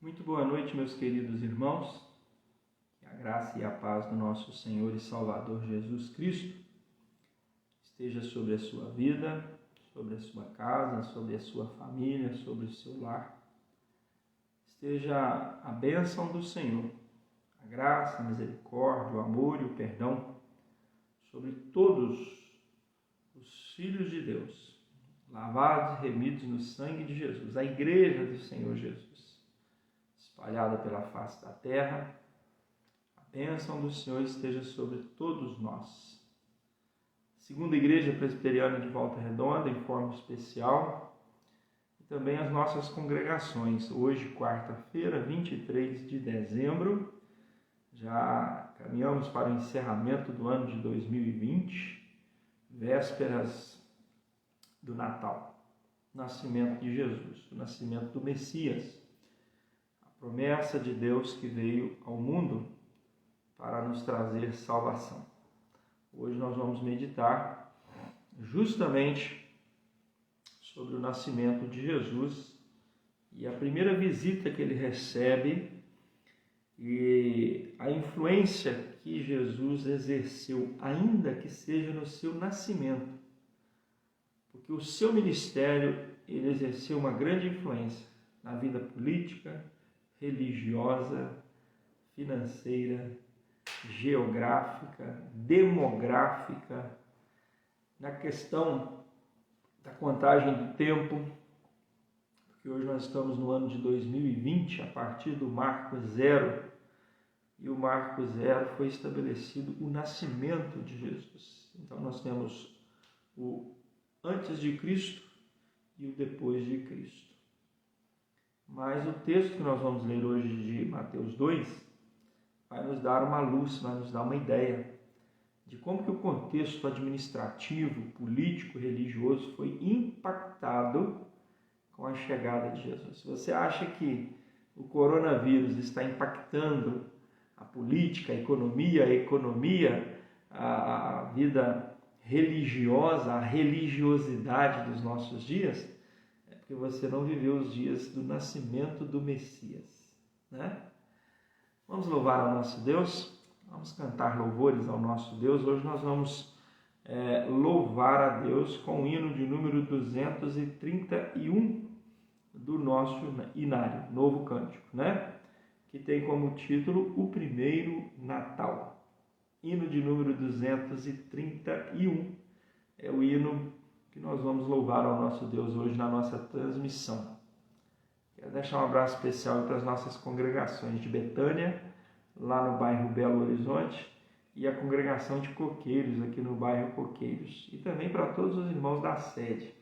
Muito boa noite, meus queridos irmãos. Que a graça e a paz do nosso Senhor e Salvador Jesus Cristo esteja sobre a sua vida, sobre a sua casa, sobre a sua família, sobre o seu lar. Esteja a bênção do Senhor, a graça, a misericórdia, o amor e o perdão sobre todos os filhos de Deus, lavados e remidos no sangue de Jesus, a igreja do Senhor Jesus, espalhada pela face da terra. A bênção do Senhor esteja sobre todos nós. Segunda Igreja Presbiteriana de Volta Redonda, em forma especial, e também as nossas congregações. Hoje, quarta-feira, 23 de dezembro, já caminhamos para o encerramento do ano de 2020, vésperas do Natal, nascimento de Jesus, o nascimento do Messias, a promessa de Deus que veio ao mundo para nos trazer salvação. Hoje nós vamos meditar justamente sobre o nascimento de Jesus e a primeira visita que ele recebe e a influência que Jesus exerceu, ainda que seja no seu nascimento, porque o seu ministério ele exerceu uma grande influência na vida política, religiosa, financeira, geográfica, demográfica, na questão da contagem do tempo, porque hoje nós estamos no ano de 2020, a partir do Marco Zero, e o Marco Zero foi estabelecido o nascimento de Jesus. Então nós temos o antes de Cristo e o depois de Cristo. Mas o texto que nós vamos ler hoje de Mateus 2 vai nos dar uma luz, vai nos dar uma ideia de como que o contexto administrativo, político, religioso foi impactado com a chegada de Jesus. Se você acha que o coronavírus está impactando a política, a economia, a vida religiosa, a religiosidade dos nossos dias, é porque você não viveu os dias do nascimento do Messias, né? Vamos louvar ao nosso Deus, vamos cantar louvores ao nosso Deus. Hoje nós vamos louvar a Deus com o hino de número 231 do nosso inário, Novo Cântico, né? Que tem como título O Primeiro Natal. Hino de número 231 é o hino que nós vamos louvar ao nosso Deus hoje na nossa transmissão. Quero deixar um abraço especial para as nossas congregações de Betânia, lá no bairro Belo Horizonte, e a congregação de Coqueiros, aqui no bairro Coqueiros. E também para todos os irmãos da sede.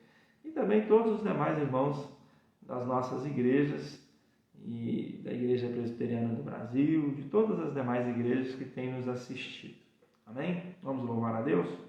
E também todos os demais irmãos das nossas igrejas, e da Igreja Presbiteriana do Brasil, de todas as demais igrejas que têm nos assistido. Amém? Vamos louvar a Deus?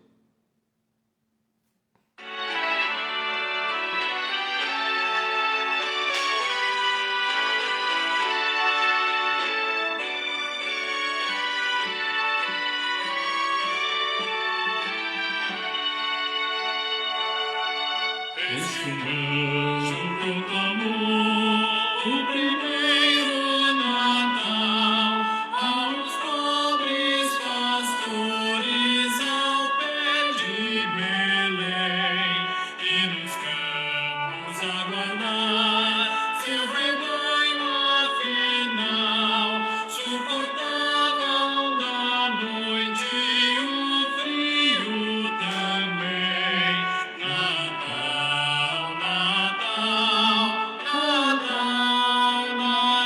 Natal, Natal, Natal.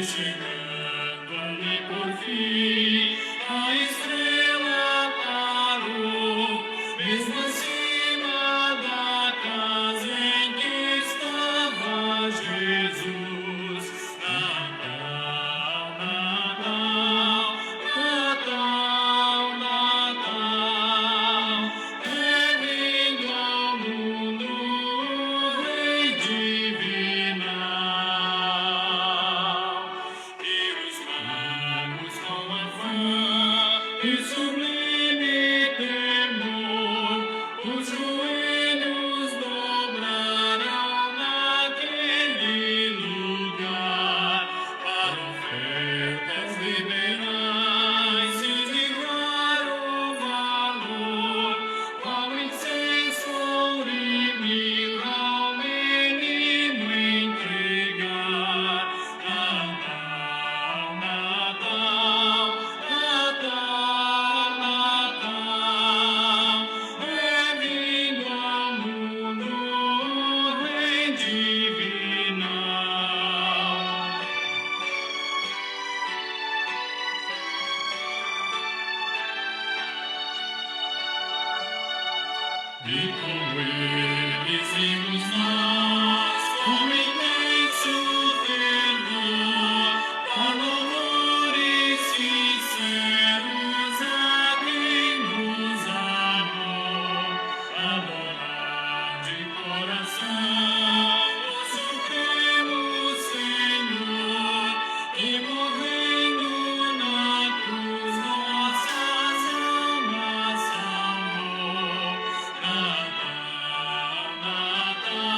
chegando-me por fim, a estrela parou, mesmo acima da casa em que estava Jesus. Natal, Natal, Natal, Natal, é vindo ao mundo o Rei divinal. E os magos com afã e sublime temor, os joelhos dobrarão naquele lugar, para ofertas liberais e de raro valor, qual incenso, ouro e mirra ao menino entregar. Natal, Natal, Natal, Natal, é vindo ao mundo o Rei divinal. E com eles vimos nós, com imenso fervor, dar louvores sinceros a quem nos amou. Adorar de coração o Supremo Senhor, que morrendo na cruz nossas almas salvou. Natal, Natal,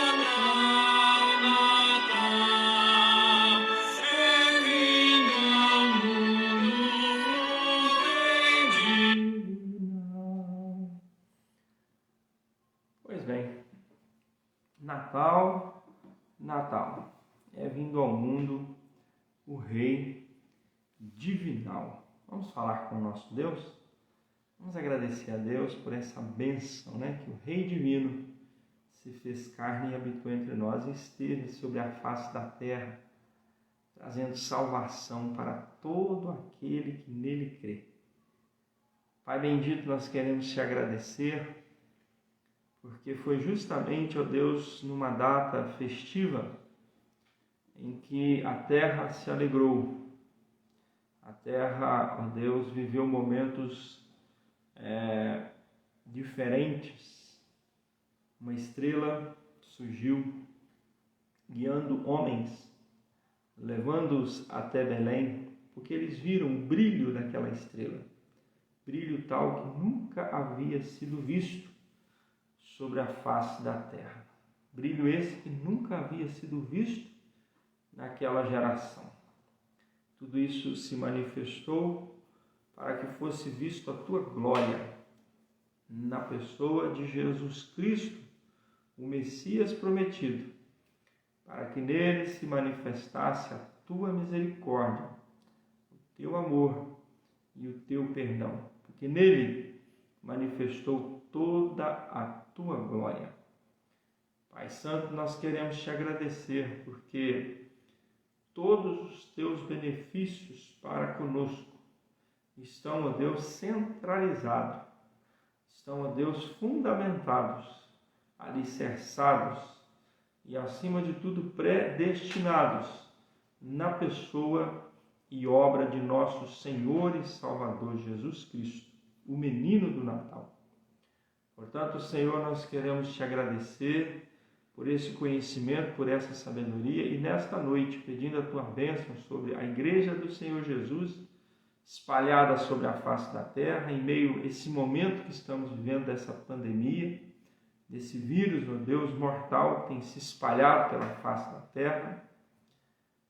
Natal, Natal, é vindo ao mundo o Rei divinal. Pois bem, Natal, Natal, é vindo ao mundo o Rei divinal. Vamos falar com o nosso Deus? Vamos agradecer a Deus por essa bênção, que o Rei divino se fez carne e habitou entre nós e esteve sobre a face da terra, trazendo salvação para todo aquele que nele crê. Pai bendito, nós queremos te agradecer, porque foi justamente, ó Deus, numa data festiva em que a terra se alegrou. A terra, ó Deus, viveu momentos diferentes. Uma estrela surgiu, guiando homens, levando-os até Belém, porque eles viram o brilho daquela estrela, brilho tal que nunca havia sido visto sobre a face da terra. Brilho esse que nunca havia sido visto naquela geração. Tudo isso se manifestou para que fosse visto a tua glória na pessoa de Jesus Cristo, o Messias prometido, para que nele se manifestasse a tua misericórdia, o teu amor e o teu perdão, porque nele manifestou toda a tua glória. Pai Santo, nós queremos te agradecer, porque todos os teus benefícios para conosco estão, ó Deus, centralizados, estão, ó Deus, fundamentados, alicerçados e, acima de tudo, predestinados na pessoa e obra de nosso Senhor e Salvador Jesus Cristo, o menino do Natal. Portanto, Senhor, nós queremos te agradecer por esse conhecimento, por essa sabedoria, e nesta noite, pedindo a tua bênção sobre a Igreja do Senhor Jesus, espalhada sobre a face da terra, em meio a esse momento que estamos vivendo dessa pandemia, desse vírus, ó Deus, mortal, que tem se espalhado pela face da terra.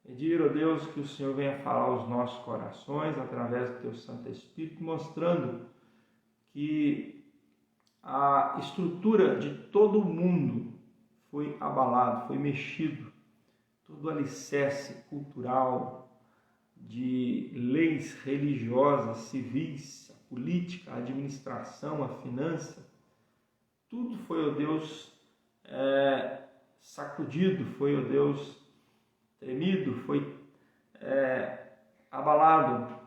Pedir, ó Deus, que o Senhor venha falar aos nossos corações, através do teu Santo Espírito, mostrando que a estrutura de todo o mundo foi abalado, foi mexido, todo o alicerce cultural, de leis religiosas, civis, a política, a administração, a finança, tudo foi, ó Deus, sacudido, foi, ó Deus, tremido, foi abalado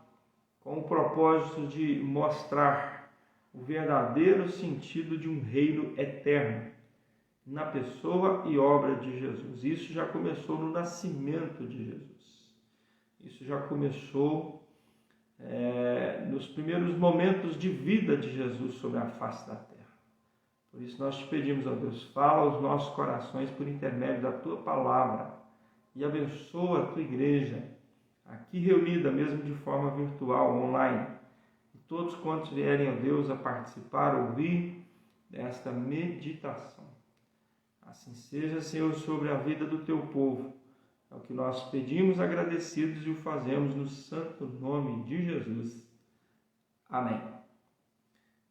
com o propósito de mostrar o verdadeiro sentido de um reino eterno na pessoa e obra de Jesus. Isso já começou no nascimento de Jesus. Isso já começou nos primeiros momentos de vida de Jesus sobre a face da terra. Por isso nós te pedimos, ó Deus, fala aos nossos corações por intermédio da Tua palavra e abençoa a Tua igreja, aqui reunida mesmo de forma virtual, online. E todos quantos vierem, ó Deus, a participar, ouvir desta meditação. Assim seja, Senhor, sobre a vida do Teu povo. É o que nós pedimos agradecidos e o fazemos no santo nome de Jesus. Amém.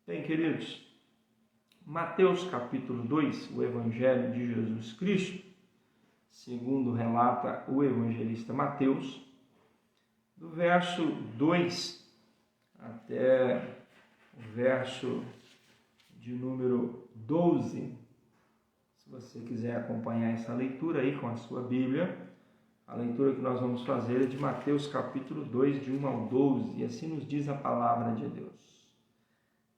Bem, queridos, Mateus capítulo 2, o Evangelho de Jesus Cristo, segundo relata o evangelista Mateus, do verso 2 até o verso de número 12. Se você quiser acompanhar essa leitura aí com a sua Bíblia, a leitura que nós vamos fazer é de Mateus capítulo 2, de 1 ao 12, e assim nos diz a palavra de Deus.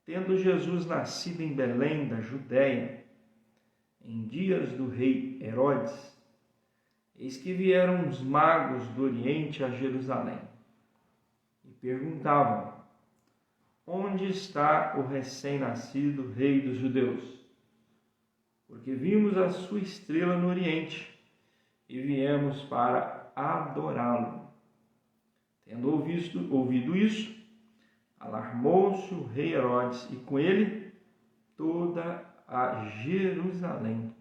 Tendo Jesus nascido em Belém da Judéia, em dias do rei Herodes, eis que vieram os magos do Oriente a Jerusalém e perguntavam: onde está o recém-nascido rei dos judeus? Porque vimos a sua estrela no Oriente e viemos para adorá-lo. Tendo ouvido isso, alarmou-se o rei Herodes e com ele toda a Jerusalém.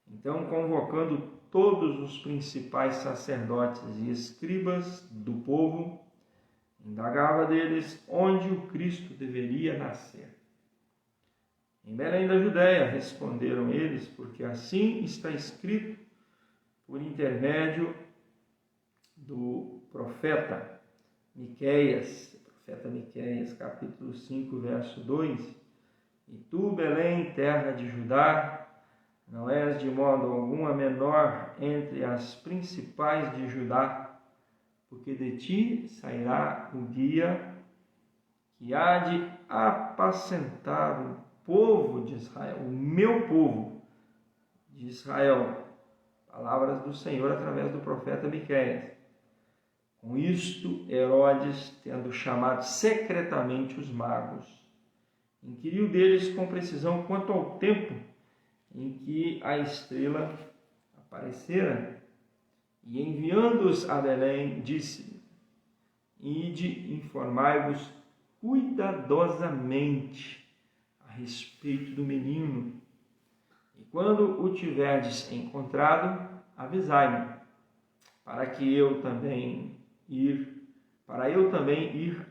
Então, convocando todos os principais sacerdotes e escribas do povo, indagava deles onde o Cristo deveria nascer. Em Belém da Judéia, responderam eles, porque assim está escrito por intermédio do profeta Miqueias, capítulo 5, verso 2. E tu, Belém, terra de Judá, não és de modo algum a menor entre as principais de Judá, porque de ti sairá o guia que há de apacentar o povo de Israel, o meu povo de Israel. Palavras do Senhor através do profeta Miqueias. Com isto, Herodes, tendo chamado secretamente os magos, inquiriu deles com precisão quanto ao tempo em que a estrela aparecera, e enviando-os a Belém, disse: ide, informai-vos cuidadosamente a respeito do menino, e quando o tiverdes encontrado, avisai-me, para eu também ir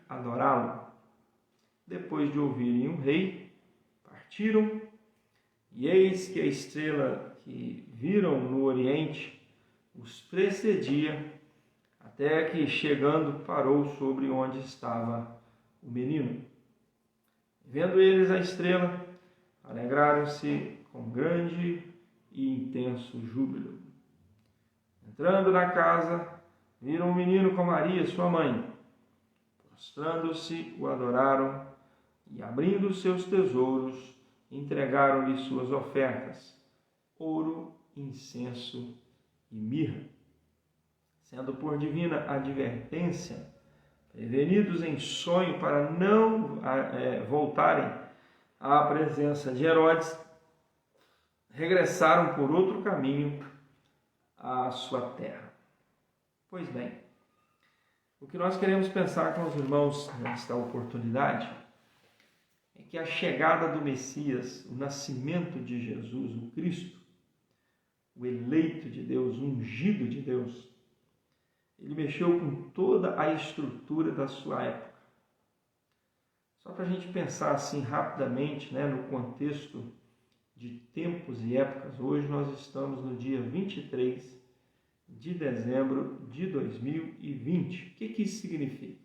adorá-lo. Depois de ouvirem o rei, partiram, e eis que a estrela que viram no Oriente os precedia, até que, chegando, parou sobre onde estava o menino. Vendo eles a estrela, alegraram-se com grande e intenso júbilo. Entrando na casa, viram o menino com Maria, sua mãe. Prostrando-se, o adoraram e, abrindo seus tesouros, entregaram-lhe suas ofertas: ouro, incenso e mirra. Sendo por divina advertência, prevenidos em sonho para não voltarem à presença de Herodes, regressaram por outro caminho à sua terra. Pois bem, o que nós queremos pensar com os irmãos nesta oportunidade é que a chegada do Messias, o nascimento de Jesus, o Cristo, o eleito de Deus, o ungido de Deus, ele mexeu com toda a estrutura da sua época. Só para a gente pensar assim rapidamente, no contexto de tempos e épocas, hoje nós estamos no dia 23 de dezembro de 2020. O que isso significa?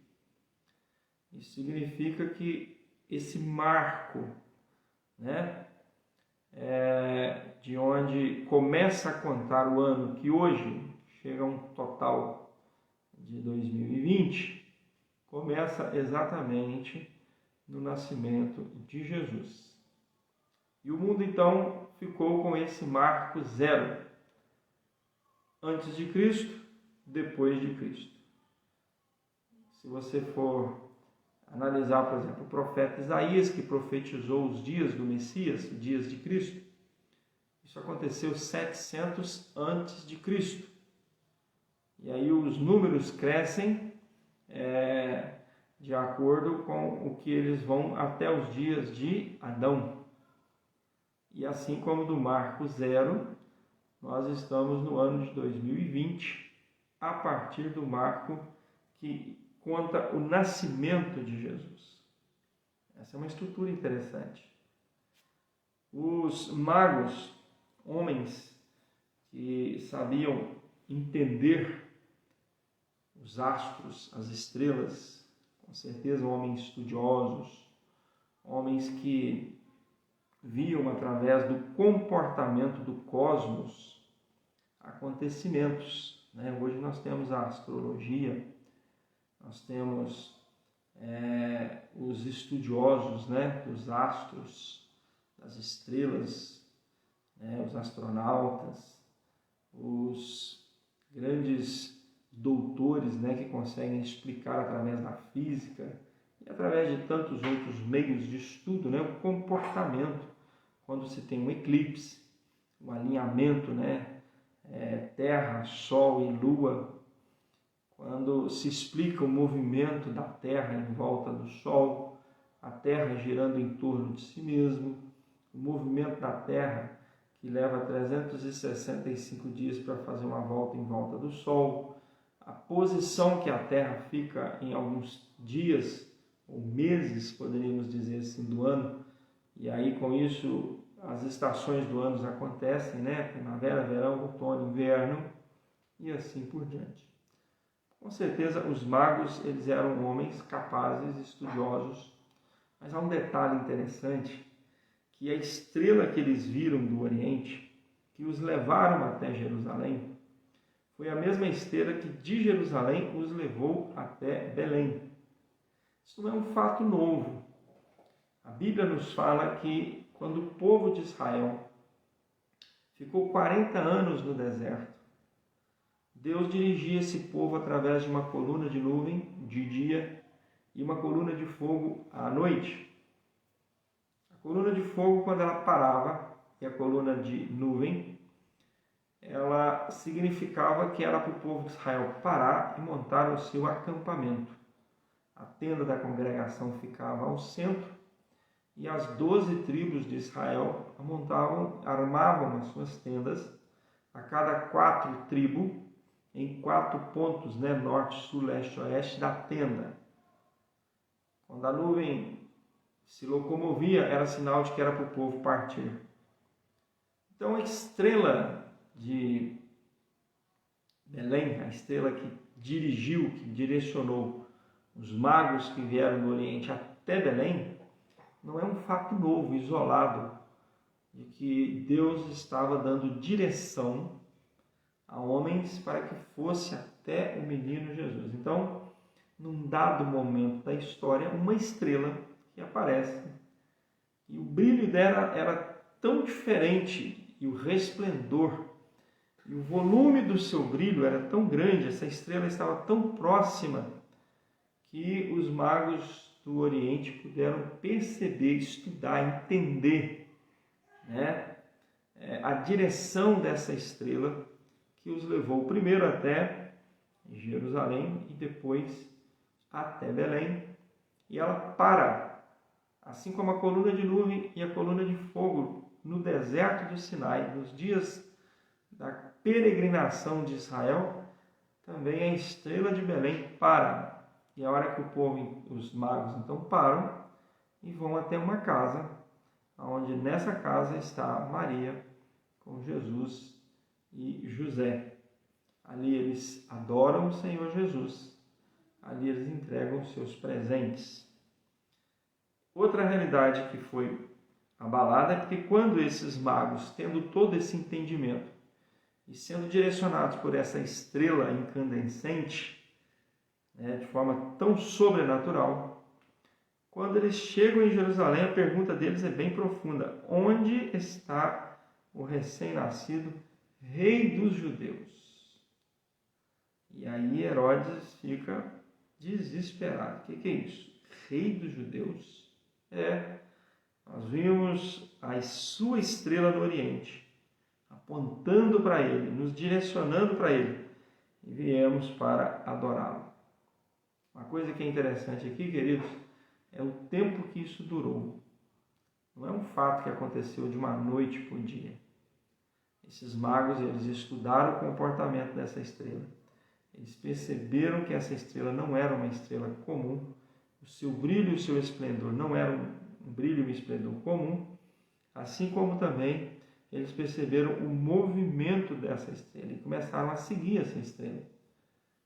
Isso significa que esse marco, de onde começa a contar o ano que hoje chega a um total de 2020, começa exatamente no nascimento de Jesus. E o mundo então ficou com esse marco zero, antes de Cristo, depois de Cristo. Se você for analisar, por exemplo, o profeta Isaías, que profetizou os dias do Messias, os dias de Cristo, isso aconteceu 700 antes de Cristo. E aí os números crescem de acordo com o que eles vão até os dias de Adão. E assim como do marco zero, nós estamos no ano de 2020, a partir do marco que conta o nascimento de Jesus. Essa é uma estrutura interessante. Os magos, homens que sabiam entender os astros, as estrelas, com certeza homens estudiosos, homens que viam através do comportamento do cosmos acontecimentos. Hoje nós temos a astrologia, nós temos os estudiosos dos astros, das estrelas, os astronautas, os grandes doutores que conseguem explicar através da física e através de tantos outros meios de estudo o comportamento quando se tem um eclipse, um alinhamento Terra, Sol e Lua, quando se explica o movimento da Terra em volta do Sol, a Terra girando em torno de si mesmo, o movimento da Terra que leva 365 dias para fazer uma volta em volta do Sol, a posição que a Terra fica em alguns dias ou meses, poderíamos dizer assim, do ano, e aí com isso as estações do ano acontecem, primavera, verão, outono, inverno e assim por diante. Com certeza os magos eles eram homens capazes, estudiosos, mas há um detalhe interessante, que a estrela que eles viram do Oriente, que os levaram até Jerusalém, foi a mesma estrela que de Jerusalém os levou até Belém. Isso não é um fato novo. A Bíblia nos fala que quando o povo de Israel ficou 40 anos no deserto, Deus dirigia esse povo através de uma coluna de nuvem de dia e uma coluna de fogo à noite. A coluna de fogo, quando ela parava, e a coluna de nuvem, ela significava que era para o povo de Israel parar e montar o seu acampamento. A tenda da congregação ficava ao centro e as 12 tribos de Israel armavam as suas tendas, a cada 4 tribos, em 4 pontos, norte, sul, leste, oeste da tenda. Quando a nuvem se locomovia, era sinal de que era para o povo partir. Então a estrela de Belém, a estrela que dirigiu, que direcionou os magos que vieram do Oriente até Belém, não é um fato novo, isolado, de que Deus estava dando direção a homens para que fosse até o menino Jesus. Então, num dado momento da história, uma estrela que aparece, e o brilho dela era tão diferente, e o resplendor, e o volume do seu brilho era tão grande, essa estrela estava tão próxima, que os magos do Oriente puderam perceber, estudar, entender a direção dessa estrela que os levou primeiro até Jerusalém e depois até Belém. E ela para, assim como a coluna de nuvem e a coluna de fogo no deserto do Sinai, nos dias da peregrinação de Israel, também a estrela de Belém para. E a hora que o povo, os magos, então param e vão até uma casa, onde nessa casa está Maria com Jesus e José. Ali eles adoram o Senhor Jesus, ali eles entregam os seus presentes. Outra realidade que foi abalada é porque quando esses magos, tendo todo esse entendimento, E sendo direcionados por essa estrela incandescente, de forma tão sobrenatural, quando eles chegam em Jerusalém, a pergunta deles é bem profunda: onde está o recém-nascido rei dos judeus? E aí Herodes fica desesperado. O que é isso? Rei dos judeus? Nós vimos a sua estrela no Oriente, apontando para ele, nos direcionando para ele, e viemos para adorá-lo. Uma coisa que é interessante aqui, queridos, é o tempo que isso durou. Não é um fato que aconteceu de uma noite para um dia. Esses magos, eles estudaram o comportamento dessa estrela. Eles perceberam que essa estrela não era uma estrela comum. O seu brilho e o seu esplendor não eram um brilho e um esplendor comum. Assim como também eles perceberam o movimento dessa estrela e começaram a seguir essa estrela.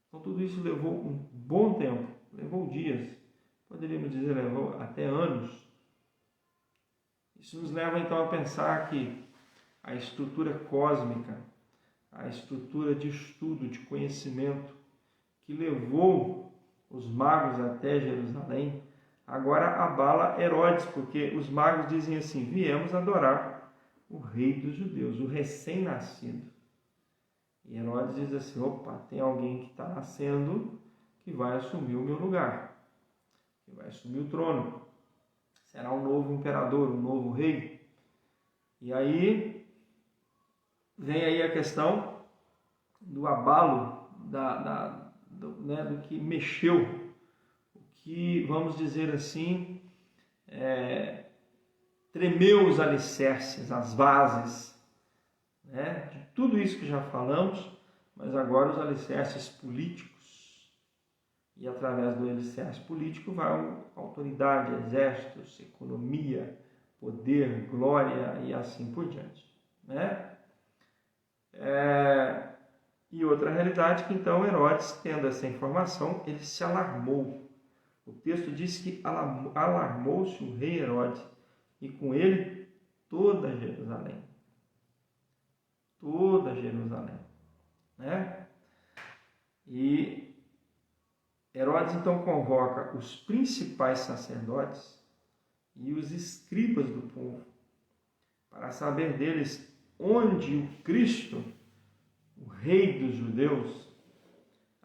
Então tudo isso levou um bom tempo, levou dias, poderíamos dizer, levou até anos. Isso nos leva então a pensar que a estrutura cósmica, a estrutura de estudo, de conhecimento, que levou os magos até Jerusalém, agora abala Herodes, porque os magos dizem assim: viemos adorar o rei dos judeus, o recém-nascido. E Herodes diz assim: opa, tem alguém que está nascendo que vai assumir o meu lugar, que vai assumir o trono. Será um novo imperador, um novo rei. E aí vem aí a questão do abalo, do que mexeu, o que, vamos dizer assim, tremeu os alicerces, as bases, de tudo isso que já falamos, mas agora os alicerces políticos. E através do alicerce político vai autoridade, exércitos, economia, poder, glória e assim por diante. E outra realidade que então Herodes, tendo essa informação, ele se alarmou. O texto diz que alarmou-se o rei Herodes e com ele toda Jerusalém. Toda Jerusalém. E Herodes então convoca os principais sacerdotes e os escribas do povo para saber deles onde o Cristo, o rei dos judeus,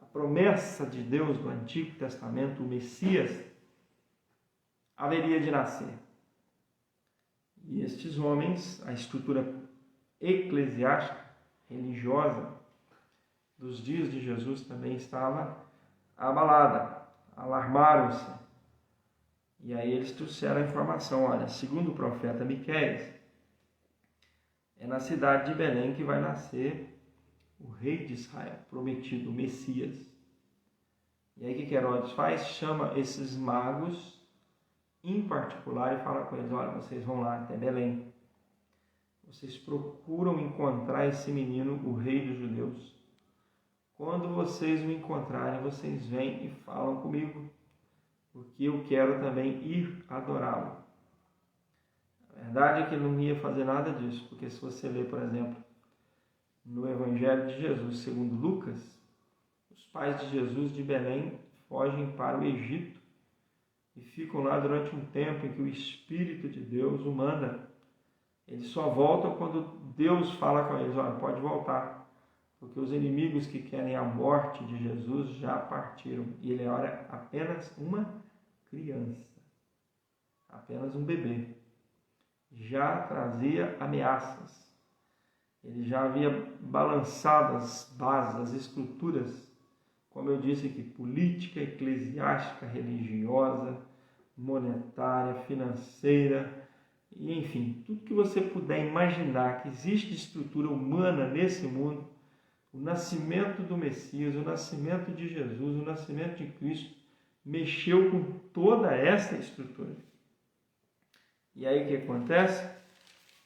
a promessa de Deus do Antigo Testamento, o Messias, haveria de nascer. E estes homens, a estrutura eclesiástica, religiosa dos dias de Jesus também estava abalada, alarmaram-se. E aí eles trouxeram a informação: olha, segundo o profeta Miqueias, é na cidade de Belém que vai nascer o rei de Israel, prometido, o Messias. E aí o que Herodes faz? Chama esses magos em particular e fala com eles: olha, vocês vão lá até Belém. Vocês procuram encontrar esse menino, o rei dos judeus. Quando vocês o encontrarem, vocês vêm e falam comigo, porque eu quero também ir adorá-lo. A verdade é que ele não ia fazer nada disso, porque se você ler, por exemplo, no Evangelho de Jesus, segundo Lucas, os pais de Jesus de Belém fogem para o Egito e ficam lá durante um tempo em que o Espírito de Deus o manda. Eles só voltam quando Deus fala com eles: olha, pode voltar, porque os inimigos que querem a morte de Jesus já partiram. E ele era apenas uma criança, apenas um bebê. Já trazia ameaças. Ele já havia balançado as bases, as estruturas, como eu disse aqui, política, eclesiástica, religiosa, monetária, financeira, e enfim, tudo que você puder imaginar que existe estrutura humana nesse mundo, o nascimento do Messias, o nascimento de Jesus, o nascimento de Cristo, mexeu com toda essa estrutura. E aí o que acontece?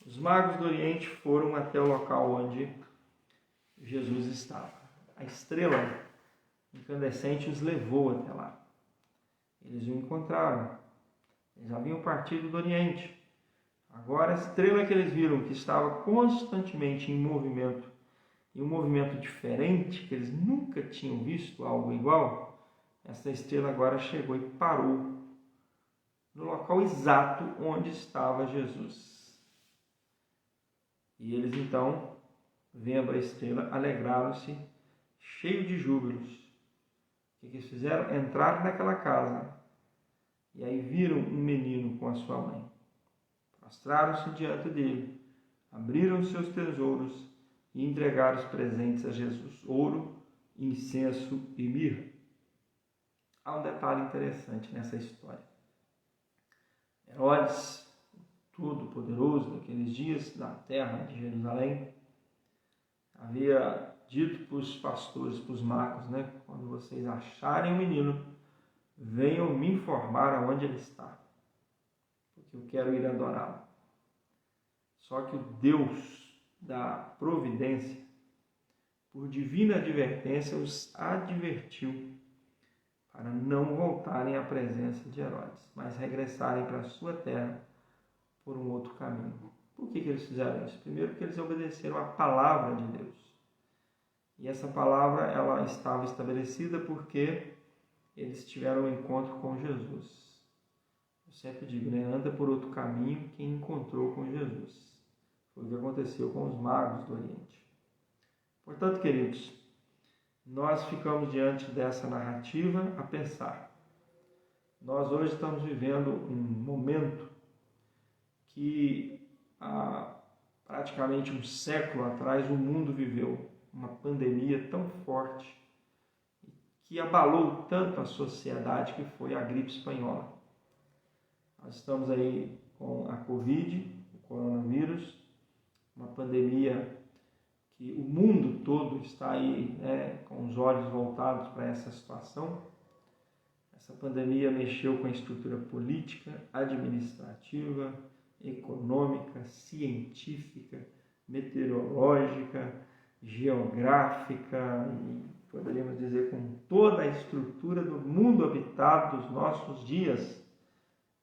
Os magos do Oriente foram até o local onde Jesus estava. A estrela incandescente os levou até lá. Eles o encontraram. Eles haviam partido do Oriente. Agora a estrela que eles viram, que estava constantemente em movimento e um movimento diferente, que eles nunca tinham visto algo igual, essa estrela agora chegou e parou no local exato onde estava Jesus. E eles então, vendo a estrela, alegraram-se, cheios de júbilos. O que eles fizeram? Entraram naquela casa e aí viram um menino com a sua mãe. Prostraram-se diante dele, abriram seus tesouros e entregaram os presentes a Jesus: ouro, incenso e mirra. Há um detalhe interessante nessa história. Herodes, todo-poderoso daqueles dias, da terra de Jerusalém, havia dito para os pastores, para os magos, quando vocês acharem o menino, venham me informar aonde ele está, porque eu quero ir adorá-lo. Só que o Deus da providência, por divina advertência, os advertiu para não voltarem à presença de Herodes, mas regressarem para a sua terra por um outro caminho. Por que eles fizeram isso? Primeiro, porque eles obedeceram à palavra de Deus. E essa palavra ela estava estabelecida porque eles tiveram um encontro com Jesus. Eu sempre digo, anda por outro caminho quem encontrou com Jesus. Foi o que aconteceu com os magos do Oriente. Portanto, queridos, nós ficamos diante dessa narrativa a pensar. Nós hoje estamos vivendo um momento que há praticamente um século atrás o mundo viveu uma pandemia tão forte que abalou tanto a sociedade, que foi a gripe espanhola. Nós estamos aí com a Covid, o coronavírus, uma pandemia que o mundo todo está aí com os olhos voltados para essa situação. Essa pandemia mexeu com a estrutura política, administrativa, econômica, científica, meteorológica, geográfica e, poderíamos dizer, com toda a estrutura do mundo habitado dos nossos dias.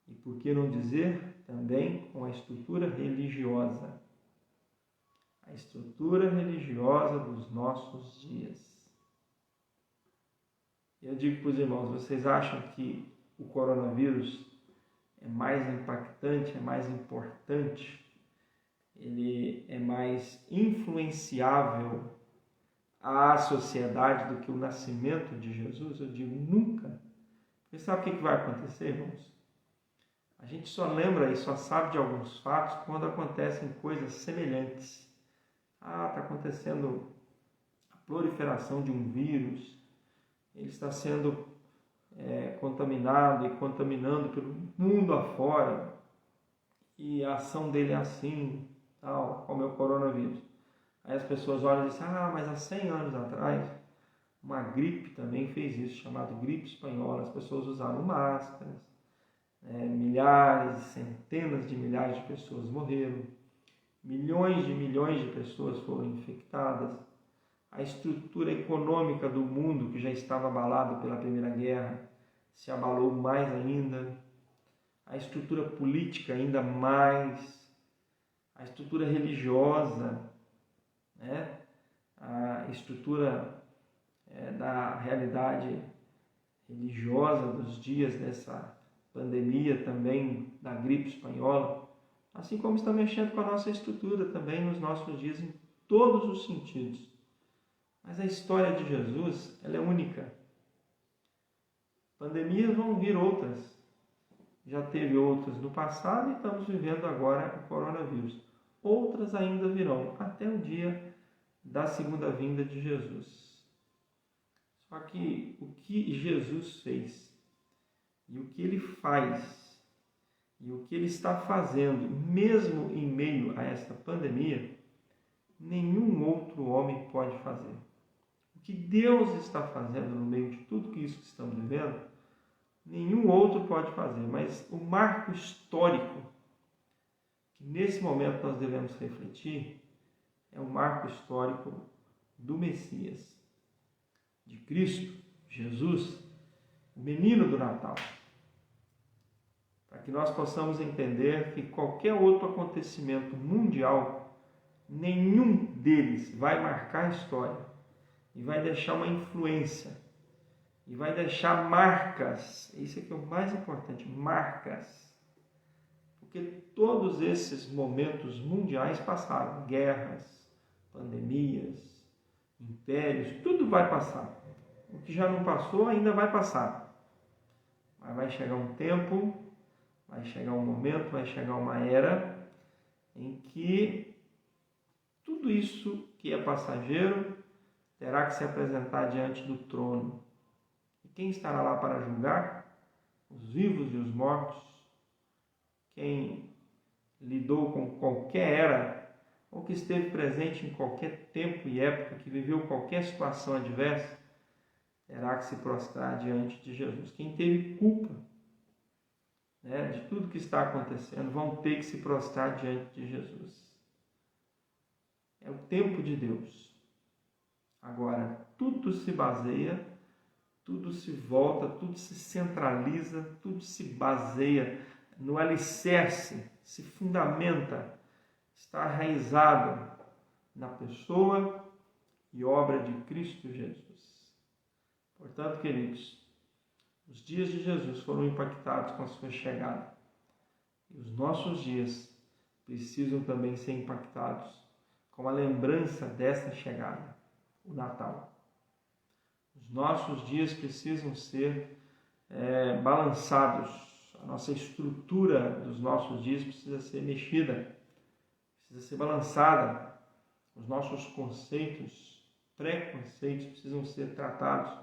E por que não dizer também com a estrutura religiosa. A estrutura religiosa dos nossos dias. Eu digo para os irmãos, vocês acham que o coronavírus é mais impactante, é mais importante, ele é mais influenciável à sociedade do que o nascimento de Jesus? Eu digo nunca. Você sabe o que vai acontecer, irmãos? A gente só lembra e só sabe de alguns fatos quando acontecem coisas semelhantes. Está acontecendo a proliferação de um vírus, ele está sendo contaminado e contaminando pelo mundo afora, e a ação dele é assim, tal, como é o coronavírus. Aí as pessoas olham e dizem, mas há 100 anos atrás, uma gripe também fez isso, chamada gripe espanhola. As pessoas usaram máscaras, milhares, centenas de milhares de pessoas morreram, milhões de pessoas foram infectadas. A estrutura econômica do mundo, que já estava abalada pela Primeira Guerra, se abalou mais ainda. A estrutura política ainda mais. A estrutura religiosa, a estrutura da realidade religiosa dos dias dessa pandemia também, da gripe espanhola, assim como está mexendo com a nossa estrutura também nos nossos dias, em todos os sentidos. Mas a história de Jesus, ela é única. Pandemias vão vir outras. Já teve outras no passado e estamos vivendo agora o coronavírus. Outras ainda virão, até o dia da segunda vinda de Jesus. Só que o que Jesus fez, e o que Ele faz, e o que Ele está fazendo, mesmo em meio a esta pandemia, nenhum outro homem pode fazer. O que Deus está fazendo no meio de tudo isso que estamos vivendo, nenhum outro pode fazer. Mas o marco histórico que nesse momento nós devemos refletir é o marco histórico do Messias, de Cristo, Jesus, o menino do Natal. Para que nós possamos entender que qualquer outro acontecimento mundial nenhum deles vai marcar a história e vai deixar uma influência e vai deixar marcas. Isso aqui é o mais importante, marcas. Porque todos esses momentos mundiais passaram, guerras, pandemias, impérios, tudo vai passar. O que já não passou ainda vai passar. Mas vai chegar um tempo, vai chegar um momento, vai chegar uma era em que tudo isso que é passageiro terá que se apresentar diante do trono. E quem estará lá para julgar? Os vivos e os mortos. Quem lidou com qualquer era, ou que esteve presente em qualquer tempo e época, que viveu qualquer situação adversa, terá que se prostrar diante de Jesus. Quem teve culpa, de tudo que está acontecendo, vão ter que se prostrar diante de Jesus. É o tempo de Deus. Agora, tudo se baseia, tudo se volta, tudo se centraliza, tudo se baseia no alicerce, se fundamenta, está arraizado na pessoa e obra de Cristo Jesus. Portanto, queridos, os dias de Jesus foram impactados com a sua chegada. E os nossos dias precisam também ser impactados com a lembrança dessa chegada, o Natal. Os nossos dias precisam ser balançados. A nossa estrutura dos nossos dias precisa ser mexida, precisa ser balançada. Os nossos conceitos, preconceitos precisam ser tratados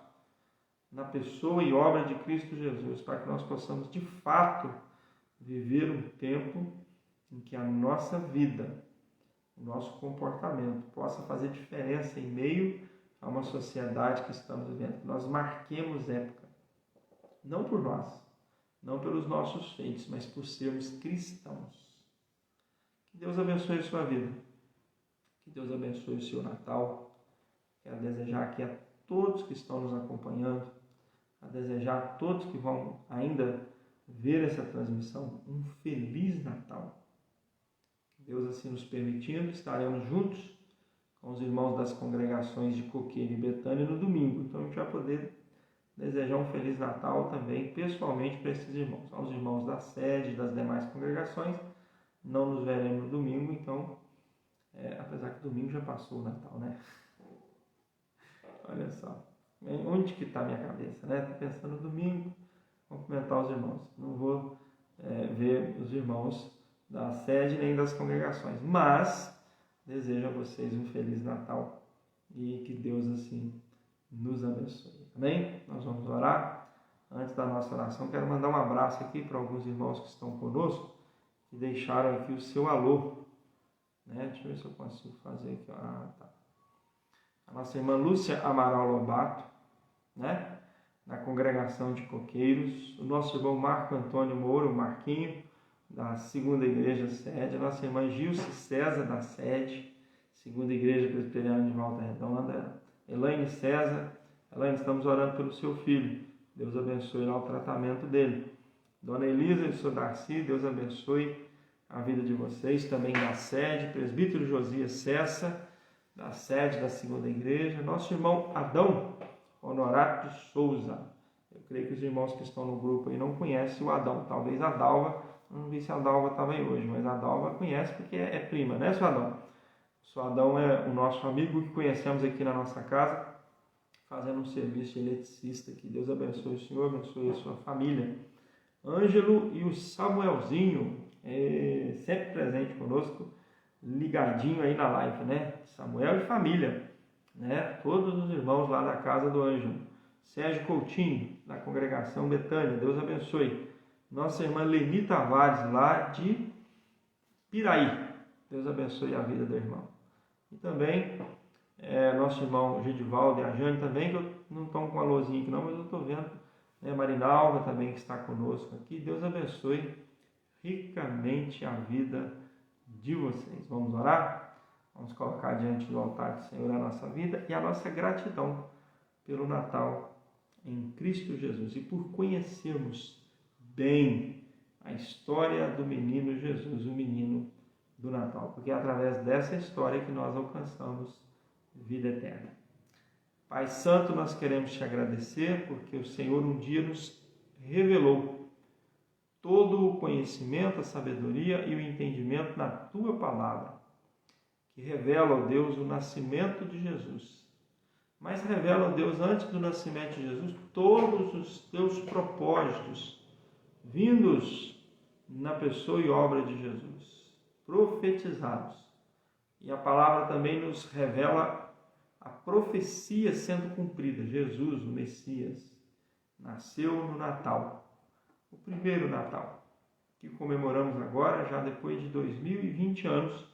na pessoa e obra de Cristo Jesus, para que nós possamos, de fato, viver um tempo em que a nossa vida, o nosso comportamento possa fazer diferença em meio a uma sociedade que estamos vivendo. Nós marquemos época, não por nós, não pelos nossos feitos, mas por sermos cristãos. Que Deus abençoe a sua vida, que Deus abençoe o seu Natal. Quero desejar aqui a todos que estão nos acompanhando, a desejar a todos que vão ainda ver essa transmissão um Feliz Natal. Deus assim nos permitindo, estaremos juntos com os irmãos das congregações de Coqueiro e Betânia no domingo. Então a gente vai poder desejar um Feliz Natal também pessoalmente para esses irmãos. Aos irmãos da sede e das demais congregações, não nos veremos no domingo, então, apesar que domingo já passou o Natal, né? Olha só. Onde que está a minha cabeça, né? Estou pensando no domingo, cumprimentar os irmãos. Não vou ver os irmãos da sede nem das congregações, mas desejo a vocês um Feliz Natal e que Deus assim nos abençoe. Amém? Nós vamos orar. Antes da nossa oração, quero mandar um abraço aqui para alguns irmãos que estão conosco, que deixaram aqui o seu alô. Deixa eu ver se eu consigo fazer aqui. Tá. A nossa irmã Lúcia Amaral Lobato, na congregação de Coqueiros, o nosso irmão Marco Antônio Moura, o Marquinho, da segunda igreja sede, a nossa irmã Gilce César, da sede, segunda igreja presbiteriana de Volta Redonda, Elaine César. Elaine, estamos orando pelo seu filho, Deus abençoe lá o tratamento dele. Dona Elisa e o seu Darcy, Deus abençoe a vida de vocês, também da sede, presbítero Josias Cessa, da sede da segunda igreja, nosso irmão Adão Honorato de Souza. Eu creio que os irmãos que estão no grupo aí não conhecem o Adão, talvez a Dalva, não vi se a Dalva estava aí hoje, mas a Dalva conhece porque é prima, né, seu Adão? O seu Adão é o nosso amigo que conhecemos aqui na nossa casa, fazendo um serviço de eletricista. Que Deus abençoe o senhor, abençoe a sua família. Ângelo e o Samuelzinho, sempre presente conosco, ligadinho aí na live, Samuel e família, todos os irmãos lá da casa do Ângelo. Sérgio Coutinho, da congregação Betânia, Deus abençoe. Nossa irmã Leni Tavares, lá de Piraí, Deus abençoe a vida do irmão. E também nosso irmão Gedivaldo e a Jane também, que eu não estou com a luzinha aqui não, mas eu estou vendo, Marinalva também que está conosco aqui. Deus abençoe ricamente a vida de vocês. Vamos orar? Vamos colocar diante do altar do Senhor a nossa vida e a nossa gratidão pelo Natal em Cristo Jesus e por conhecermos bem a história do menino Jesus, o menino do Natal, porque é através dessa história que nós alcançamos vida eterna. Pai Santo, nós queremos te agradecer porque o Senhor um dia nos revelou todo o conhecimento, a sabedoria e o entendimento na tua palavra, que revela, ó Deus, o nascimento de Jesus. Mas revela, ó Deus, antes do nascimento de Jesus, todos os teus propósitos vindos na pessoa e obra de Jesus, profetizados. E a palavra também nos revela a profecia sendo cumprida. Jesus, o Messias, nasceu no Natal, o primeiro Natal, que comemoramos agora, já depois de 2020 anos.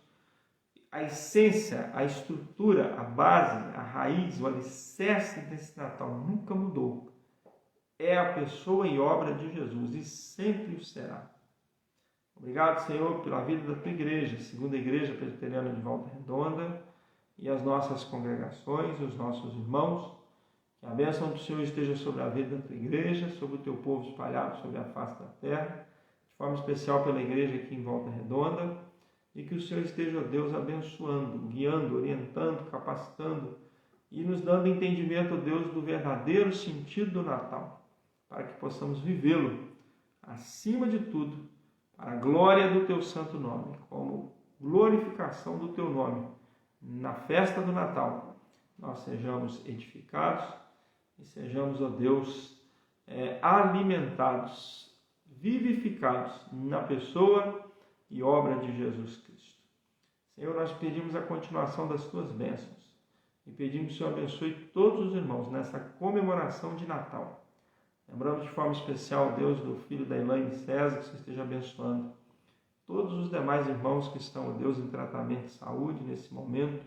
A essência, a estrutura, a base, a raiz, o alicerce desse Natal nunca mudou. É a pessoa e obra de Jesus e sempre o será. Obrigado, Senhor, pela vida da tua igreja, segunda igreja presbiteriana de Volta Redonda, e as nossas congregações, os nossos irmãos. Que a bênção do Senhor esteja sobre a vida da tua igreja, sobre o teu povo espalhado sobre a face da terra, de forma especial pela igreja aqui em Volta Redonda, e que o Senhor esteja, ó Deus, abençoando, guiando, orientando, capacitando e nos dando entendimento, ó Deus, do verdadeiro sentido do Natal, para que possamos vivê-lo, acima de tudo, para a glória do teu santo nome, como glorificação do teu nome. Na festa do Natal, nós sejamos edificados e sejamos, ó Deus, alimentados, vivificados na pessoa e obra de Jesus Cristo. Senhor, nós pedimos a continuação das tuas bênçãos e pedimos que o Senhor abençoe todos os irmãos nessa comemoração de Natal. Lembramos de forma especial, Deus, do filho da Elaine César, que o Senhor esteja abençoando todos os demais irmãos que estão, ó Deus, em tratamento de saúde nesse momento,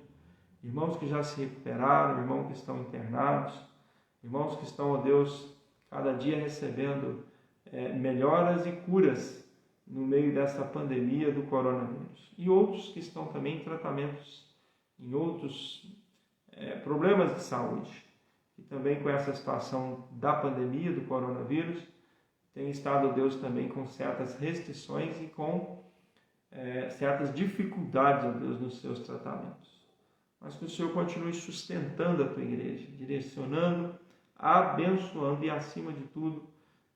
irmãos que já se recuperaram, irmãos que estão internados, irmãos que estão, ó Deus, cada dia recebendo melhoras e curas no meio dessa pandemia do coronavírus. E outros que estão também em tratamentos, em outros problemas de saúde, e também com essa situação da pandemia do coronavírus, tem estado, Deus, também com certas restrições e com certas dificuldades, ó Deus, nos seus tratamentos. Mas que o Senhor continue sustentando a tua igreja, direcionando, abençoando e, acima de tudo,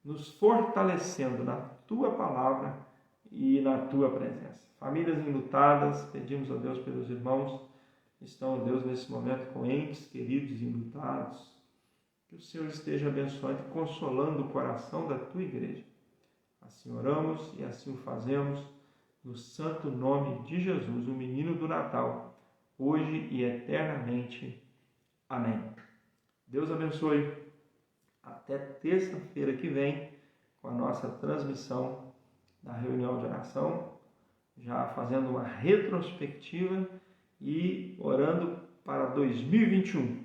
nos fortalecendo na tua palavra e na tua presença. Famílias enlutadas, pedimos a Deus pelos irmãos que estão, ó Deus, nesse momento com entes queridos enlutados, que o Senhor esteja abençoando e consolando o coração da tua igreja. Assim oramos e assim o fazemos, no santo nome de Jesus, o menino do Natal, hoje e eternamente. Amém. Deus abençoe. Até terça-feira que vem, com a nossa transmissão da reunião de oração, já fazendo uma retrospectiva e orando para 2021.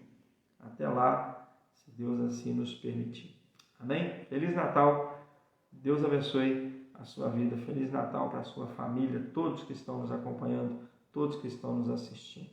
Até lá, se Deus assim nos permitir. Amém? Feliz Natal. Deus abençoe a sua vida. Feliz Natal para a sua família, todos que estão nos acompanhando, todos que estão nos assistindo.